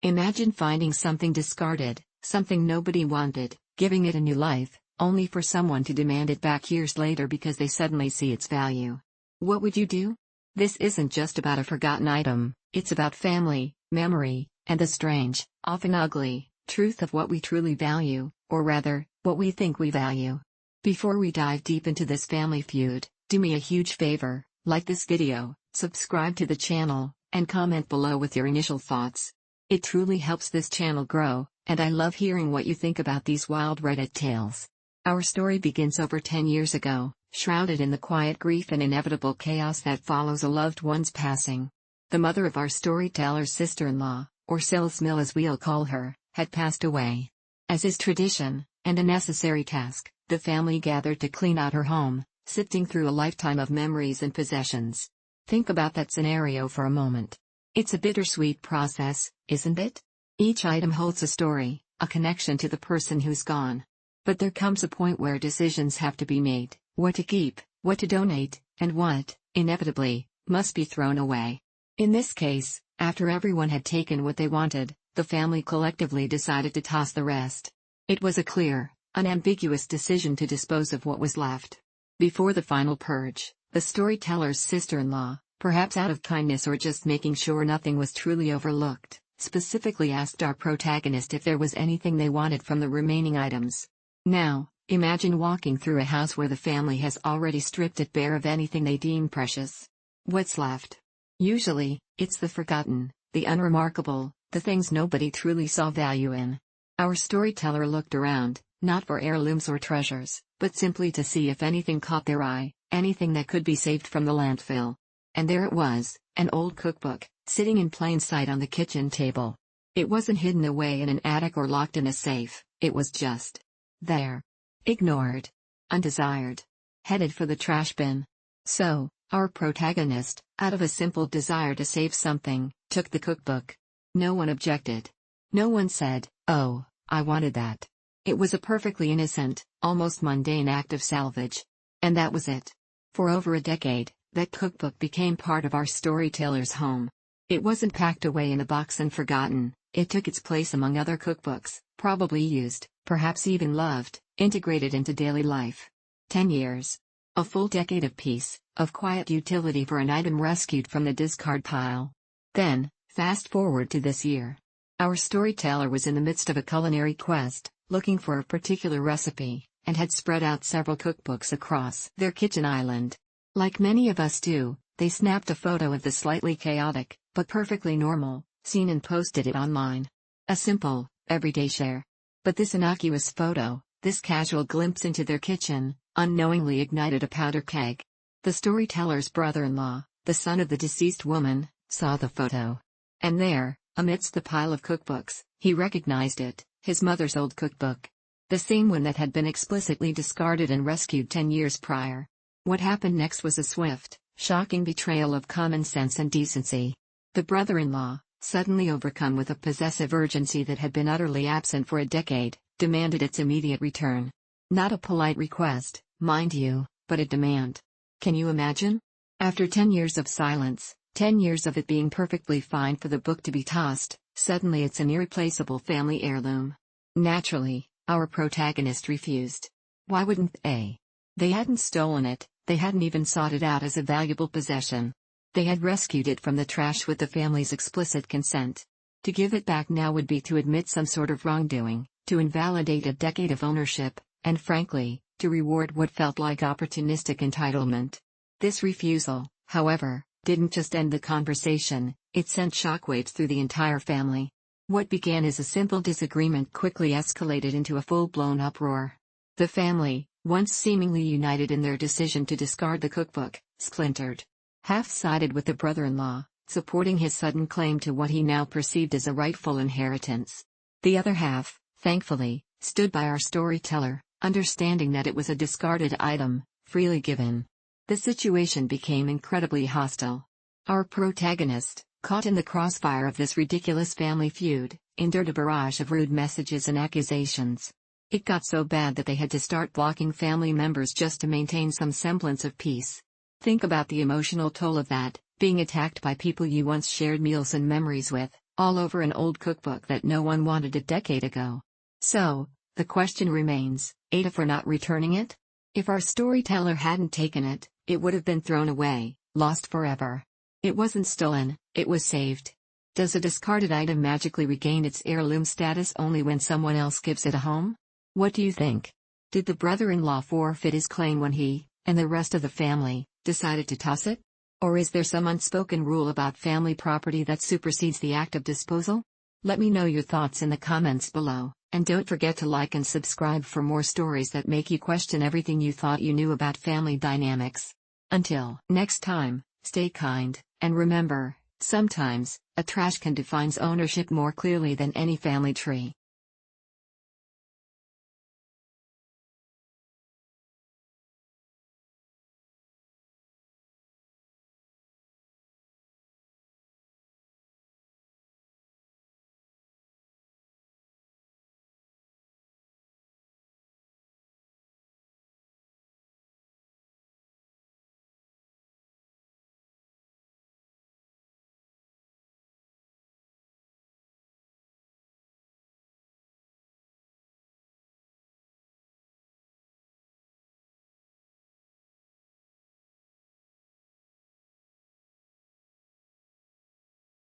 Imagine finding something discarded, something nobody wanted, giving it a new life, only for someone to demand it back years later because they suddenly see its value. What would you do? This isn't just about a forgotten item, it's about family, memory, and the strange, often ugly, truth of what we truly value, or rather, what we think we value. Before we dive deep into this family feud, do me a huge favor, like this video, subscribe to the channel, and comment below with your initial thoughts. It truly helps this channel grow, and I love hearing what you think about these wild Reddit tales. Our story begins over 10 years ago, shrouded in the quiet grief and inevitable chaos that follows a loved one's passing. The mother of our storyteller's sister-in-law, or Sills Mill as we'll call her, had passed away. As is tradition, and a necessary task, the family gathered to clean out her home, sifting through a lifetime of memories and possessions. Think about that scenario for a moment. It's a bittersweet process, isn't it? Each item holds a story, a connection to the person who's gone. But there comes a point where decisions have to be made, what to keep, what to donate, and what, inevitably, must be thrown away. In this case, after everyone had taken what they wanted, the family collectively decided to toss the rest. It was a clear, unambiguous decision to dispose of what was left. Before the final purge, the storyteller's sister-in-law, perhaps out of kindness or just making sure nothing was truly overlooked, specifically asked our protagonist if there was anything they wanted from the remaining items. Now, imagine walking through a house where the family has already stripped it bare of anything they deem precious. What's left? Usually, it's the forgotten, the unremarkable, the things nobody truly saw value in. Our storyteller looked around, not for heirlooms or treasures, but simply to see if anything caught their eye, anything that could be saved from the landfill. And there it was, an old cookbook, sitting in plain sight on the kitchen table. It wasn't hidden away in an attic or locked in a safe, it was just there. Ignored. Undesired. Headed for the trash bin. So, our protagonist, out of a simple desire to save something, took the cookbook. No one objected. No one said, "Oh, I wanted that." It was a perfectly innocent, almost mundane act of salvage. And that was it. For over a decade, that cookbook became part of our storyteller's home. It wasn't packed away in a box and forgotten, it took its place among other cookbooks, probably used, perhaps even loved, integrated into daily life. 10 years. A full decade of peace, of quiet utility for an item rescued from the discard pile. Then, fast forward to this year. Our storyteller was in the midst of a culinary quest, looking for a particular recipe, and had spread out several cookbooks across their kitchen island. Like many of us do, they snapped a photo of the slightly chaotic, but perfectly normal, scene and posted it online. A simple, everyday share. But this innocuous photo, this casual glimpse into their kitchen, unknowingly ignited a powder keg. The storyteller's brother-in-law, the son of the deceased woman, saw the photo. And there, amidst the pile of cookbooks, he recognized it, his mother's old cookbook. The same one that had been explicitly discarded and rescued 10 years prior. What happened next was a swift, shocking betrayal of common sense and decency. The brother-in-law, suddenly overcome with a possessive urgency that had been utterly absent for a decade, demanded its immediate return. Not a polite request, mind you, but a demand. Can you imagine? After 10 years of silence, 10 years of it being perfectly fine for the book to be tossed, suddenly it's an irreplaceable family heirloom. Naturally, our protagonist refused. Why wouldn't they? They hadn't stolen it, they hadn't even sought it out as a valuable possession. They had rescued it from the trash with the family's explicit consent. To give it back now would be to admit some sort of wrongdoing, to invalidate a decade of ownership, and frankly, to reward what felt like opportunistic entitlement. This refusal, however, didn't just end the conversation, it sent shockwaves through the entire family. What began as a simple disagreement quickly escalated into a full-blown uproar. The family, once seemingly united in their decision to discard the cookbook, splintered. Half sided with the brother-in-law, supporting his sudden claim to what he now perceived as a rightful inheritance. The other half, thankfully, stood by our storyteller, understanding that it was a discarded item, freely given. The situation became incredibly hostile. Our protagonist, caught in the crossfire of this ridiculous family feud, endured a barrage of rude messages and accusations. It got so bad that they had to start blocking family members just to maintain some semblance of peace. Think about the emotional toll of that, being attacked by people you once shared meals and memories with, all over an old cookbook that no one wanted a decade ago. So, the question remains, Ada for not returning it? If our storyteller hadn't taken it, it would have been thrown away, lost forever. It wasn't stolen, it was saved. Does a discarded item magically regain its heirloom status only when someone else gives it a home? What do you think? Did the brother-in-law forfeit his claim when he, and the rest of the family, decided to toss it? Or is there some unspoken rule about family property that supersedes the act of disposal? Let me know your thoughts in the comments below, and don't forget to like and subscribe for more stories that make you question everything you thought you knew about family dynamics. Until next time, stay kind, and remember, sometimes, a trash can defines ownership more clearly than any family tree.